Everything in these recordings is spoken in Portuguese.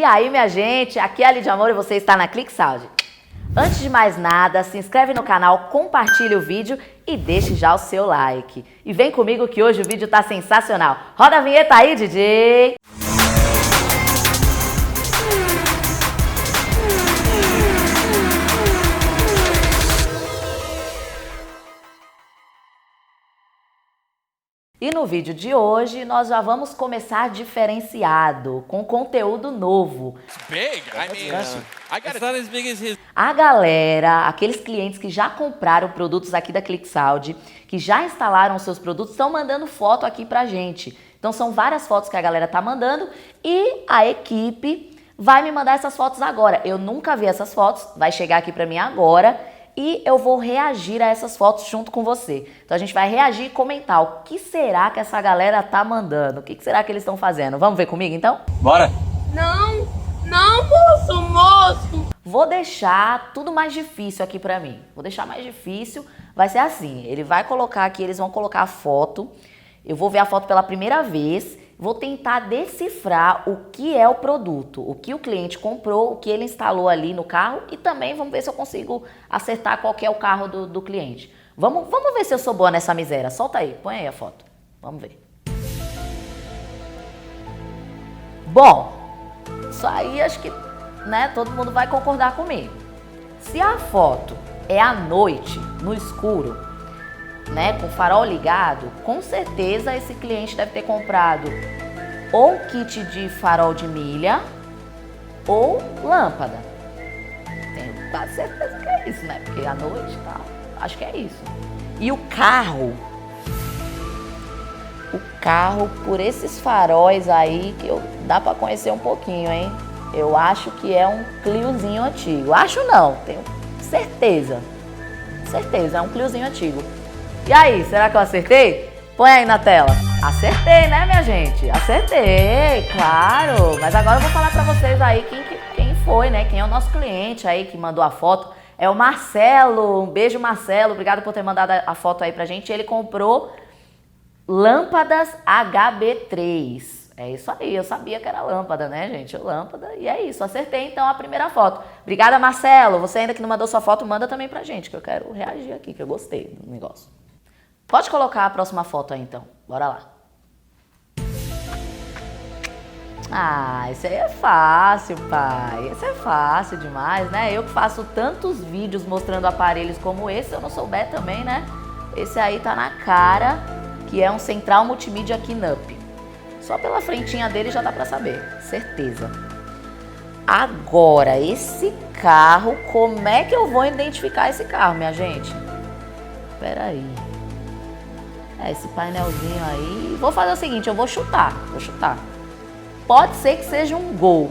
E aí, minha gente, aqui é a Lidia Amor e você está na ClickSound. Antes de mais nada, se inscreve no canal, compartilha o vídeo e deixe já o seu like. E vem comigo que hoje o vídeo tá sensacional. Roda a vinheta aí, DJ! E no vídeo de hoje, nós já vamos começar diferenciado, com conteúdo novo. A galera, aqueles clientes que já compraram produtos aqui da ClickSound, que já instalaram seus produtos, estão mandando foto aqui pra gente. Então são várias fotos que a galera tá mandando e a equipe vai me mandar essas fotos agora. Eu nunca vi essas fotos, vai chegar aqui pra mim agora. E eu vou reagir a essas fotos junto com você. Então a gente vai reagir e comentar o que será que essa galera tá mandando. O que será que eles estão fazendo? Vamos ver comigo então? Bora! Não, moço! Vou deixar tudo mais difícil aqui pra mim. Vou deixar mais difícil. Vai ser assim, ele vai colocar aqui, eles vão colocar a foto. Eu vou ver a foto pela primeira vez. Vou tentar decifrar o que é o produto, o que o cliente comprou, o que ele instalou ali no carro e também vamos ver se eu consigo acertar qual que é o carro do cliente. Vamos ver se eu sou boa nessa miséria. Solta aí, põe aí a foto. Vamos ver. Bom, isso aí acho que, né, todo mundo vai concordar comigo. Se a foto é à noite, no escuro, né, com o farol ligado, com certeza esse cliente deve ter comprado ou kit de farol de milha ou lâmpada. Tenho quase certeza que é isso, né? Porque à noite e tal, acho que é isso. E o carro, por esses faróis aí, que dá pra conhecer um pouquinho, hein? Eu acho que é um Cliozinho antigo. Acho não, tenho certeza. Certeza, é um Cliozinho antigo. E aí, será que eu acertei? Põe aí na tela. Acertei, né, minha gente? Acertei, claro. Mas agora eu vou falar pra vocês aí quem foi, né? Quem é o nosso cliente aí que mandou a foto. É o Marcelo. Um beijo, Marcelo. Obrigado por ter mandado a foto aí pra gente. Ele comprou lâmpadas HB3. É isso aí, eu sabia que era lâmpada, né, gente? Lâmpada. E é isso, acertei então a primeira foto. Obrigada, Marcelo. Você ainda que não mandou sua foto, manda também pra gente, que eu quero reagir aqui, que eu gostei do negócio. Pode colocar a próxima foto aí, então. Bora lá. Ah, esse aí é fácil, pai. Esse é fácil demais, né? Eu que faço tantos vídeos mostrando aparelhos como esse, se eu não souber também, né? Esse aí tá na cara, que é um Central Multimídia Kinup. Só pela frentinha dele já dá pra saber, certeza. Agora, esse carro, como é que eu vou identificar esse carro, minha gente? Pera aí. Esse painelzinho aí... Vou fazer o seguinte, eu vou chutar. Pode ser que seja um Gol.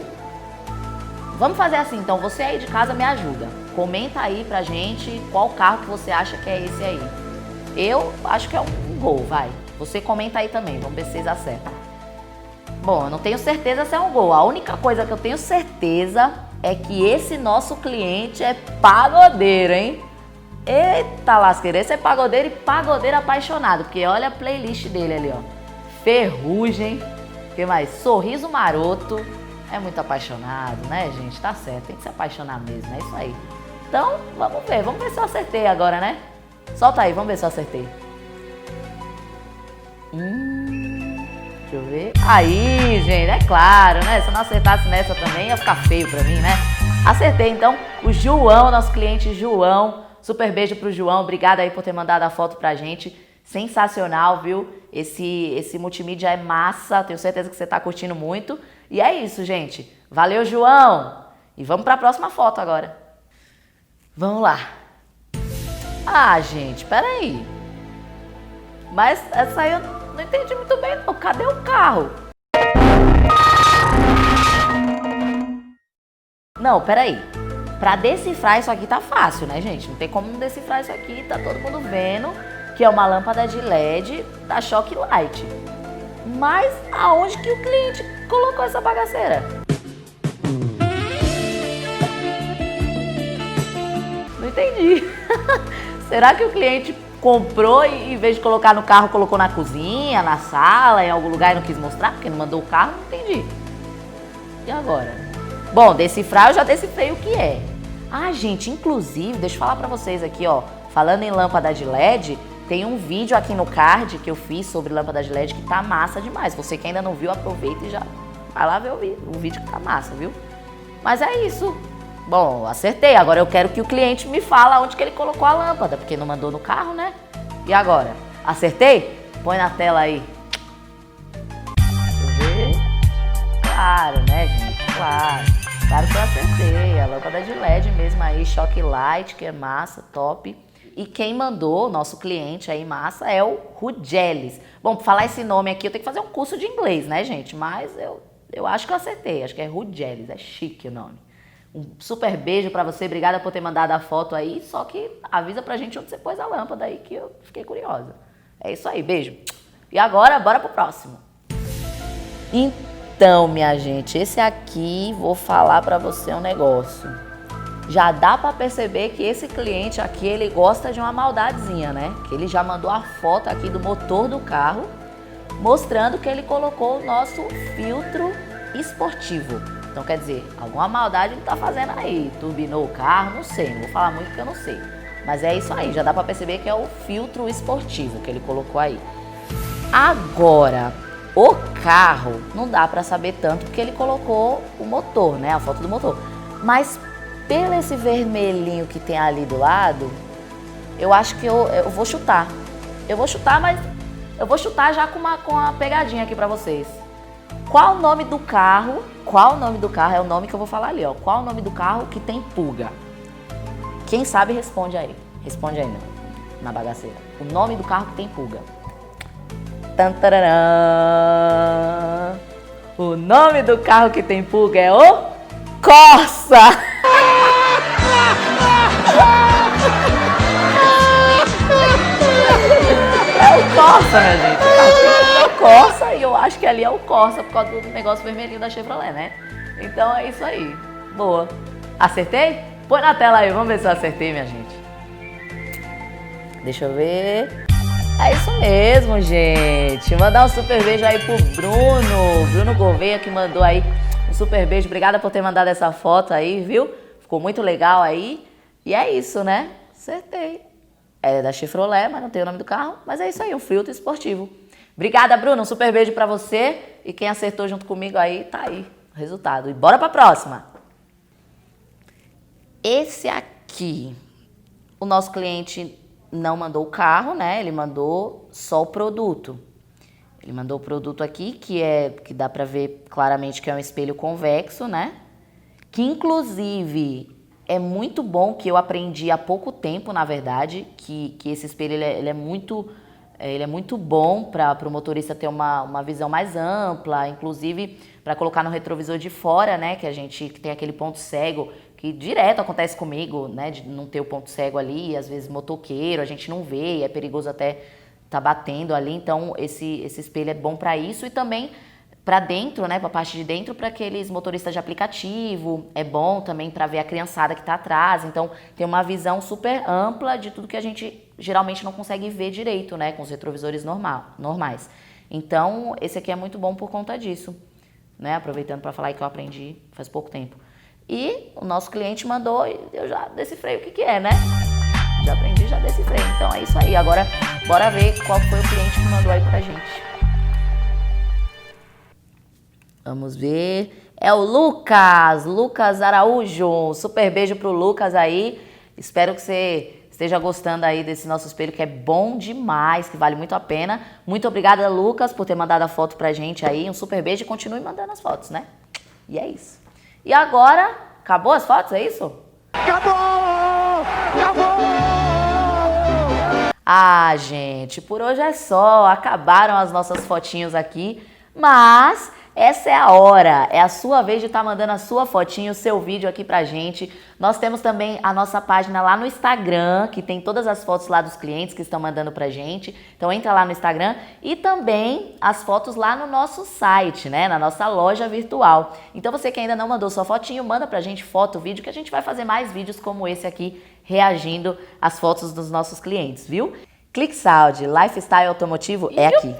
Vamos fazer assim, então, você aí de casa me ajuda. Comenta aí pra gente qual carro que você acha que é esse aí. Eu acho que é um Gol, vai. Você comenta aí também, vamos ver se vocês acertam. Bom, eu não tenho certeza se é um Gol. A única coisa que eu tenho certeza é que esse nosso cliente é pagodeiro, hein? Eita lasqueira, esse é pagodeiro e pagodeiro apaixonado. Porque olha a playlist dele ali, ó. Ferrugem, o que mais? Sorriso Maroto. É muito apaixonado, né, gente? Tá certo, tem que se apaixonar mesmo, é isso aí. Então, vamos ver se eu acertei agora, né? Solta aí, vamos ver se eu acertei. Deixa eu ver. Aí, gente, é claro, né? Se eu não acertasse nessa também, ia ficar feio pra mim, né? Acertei, então, o João, nosso cliente João. Super beijo pro João, obrigada aí por ter mandado a foto pra gente. Sensacional, viu? Esse multimídia é massa, tenho certeza que você tá curtindo muito. E é isso, gente. Valeu, João! E vamos pra próxima foto agora. Vamos lá. Ah, gente, peraí. Mas essa aí eu não entendi muito bem, não. Cadê o carro? Não, peraí. Pra decifrar isso aqui tá fácil, né, gente? Não tem como não decifrar isso aqui. Tá todo mundo vendo que é uma lâmpada de LED da Shock Light. Mas aonde que o cliente colocou essa bagaceira? Não entendi. Será que o cliente comprou e em vez de colocar no carro, colocou na cozinha, na sala, em algum lugar e não quis mostrar? Porque não mandou o carro? Não entendi. E agora? Bom, decifrar eu já decifrei o que é. Ah, gente, inclusive, deixa eu falar pra vocês aqui, ó. Falando em lâmpada de LED, tem um vídeo aqui no card que eu fiz sobre lâmpada de LED que tá massa demais. Você que ainda não viu, aproveita e já vai lá ver o vídeo que tá massa, viu? Mas é isso. Bom, acertei. Agora eu quero que o cliente me fale onde que ele colocou a lâmpada, porque não mandou no carro, né? E agora? Acertei? Põe na tela aí. Deixa eu ver. Claro, né, gente? Claro. Claro que eu acertei. A lâmpada de LED mesmo aí, Shock Light, que é massa, top. E quem mandou, nosso cliente aí, massa, é o Rugelis. Bom, pra falar esse nome aqui, eu tenho que fazer um curso de inglês, né, gente? Mas eu acho que eu acertei. Acho que é Rugelis. É chique o nome. Um super beijo pra você. Obrigada por ter mandado a foto aí. Só que avisa pra gente onde você pôs a lâmpada aí, que eu fiquei curiosa. É isso aí. Beijo. E agora, bora pro próximo. Então, minha gente, esse aqui, vou falar pra você um negócio. Já dá pra perceber que esse cliente aqui, ele gosta de uma maldadezinha, né? Que ele já mandou a foto aqui do motor do carro, mostrando que ele colocou o nosso filtro esportivo. Então, quer dizer, alguma maldade ele tá fazendo aí. Turbinou o carro, não sei, não vou falar muito porque eu não sei. Mas é isso aí, já dá pra perceber que é o filtro esportivo que ele colocou aí. Agora, o carro, não dá pra saber tanto porque ele colocou o motor, né? A foto do motor. Mas pelo esse vermelhinho que tem ali do lado, eu acho que eu vou chutar. Eu vou chutar, mas eu vou chutar já com uma pegadinha aqui pra vocês. Qual o nome do carro? Qual o nome do carro? É o nome que eu vou falar ali, ó. Qual o nome do carro que tem pulga? Quem sabe responde aí. Responde aí na bagaceira. O nome do carro que tem pulga. Tantararã. O nome do carro que tem pulga é o Corsa. É o Corsa, minha gente. É o Corsa e eu acho que ali é o Corsa por causa do negócio vermelhinho da Chevrolet, né? Então é isso aí. Boa. Acertei? Põe na tela aí, vamos ver se eu acertei, minha gente. Deixa eu ver. É isso mesmo, gente. Mandar um super beijo aí pro Bruno Gouveia, que mandou aí um super beijo. Obrigada por ter mandado essa foto aí, viu? Ficou muito legal aí. E é isso, né? Acertei. É da Chevrolet, mas não tem o nome do carro. Mas é isso aí, um filtro esportivo. Obrigada, Bruno. Um super beijo pra você. E quem acertou junto comigo aí, tá aí o resultado. E bora pra próxima. Esse aqui, o nosso cliente não mandou o carro, né? Ele mandou só o produto. Ele mandou o produto aqui, que dá pra ver claramente que é um espelho convexo, né? Que inclusive é muito bom, que eu aprendi há pouco tempo, na verdade, que esse espelho ele é muito bom para o motorista ter uma visão mais ampla, inclusive para colocar no retrovisor de fora, né? Que a gente tem aquele ponto cego, que direto acontece comigo, né? De não ter o ponto cego ali, às vezes motoqueiro, a gente não vê, e é perigoso até tá batendo ali. Então esse espelho é bom para isso e também para dentro, né? Para a parte de dentro, para aqueles motoristas de aplicativo, é bom também para ver a criançada que tá atrás. Então tem uma visão super ampla de tudo que a gente geralmente não consegue ver direito, né? Com os retrovisores normais. Então esse aqui é muito bom por conta disso, né? Aproveitando para falar aí que eu aprendi faz pouco tempo. E o nosso cliente mandou e eu já decifrei o que é, né? Já aprendi, já decifrei. Então é isso aí. Agora, bora ver qual foi o cliente que mandou aí pra gente. Vamos ver. É o Lucas Araújo. Super beijo pro Lucas aí. Espero que você esteja gostando aí desse nosso espelho, que é bom demais, que vale muito a pena. Muito obrigada, Lucas, por ter mandado a foto pra gente aí. Um super beijo e continue mandando as fotos, né? E é isso. E agora, acabou as fotos, é isso? Acabou! Acabou! Ah, gente, por hoje é só. Acabaram as nossas fotinhos aqui, mas essa é a hora. É a sua vez de estar mandando a sua fotinho, o seu vídeo aqui pra gente. Nós temos também a nossa página lá no Instagram, que tem todas as fotos lá dos clientes que estão mandando pra gente. Então entra lá no Instagram e também as fotos lá no nosso site, né? Na nossa loja virtual. Então você que ainda não mandou sua fotinho, manda pra gente foto, vídeo, que a gente vai fazer mais vídeos como esse aqui, reagindo às fotos dos nossos clientes, viu? ClickSaud, Lifestyle Automotivo é aqui.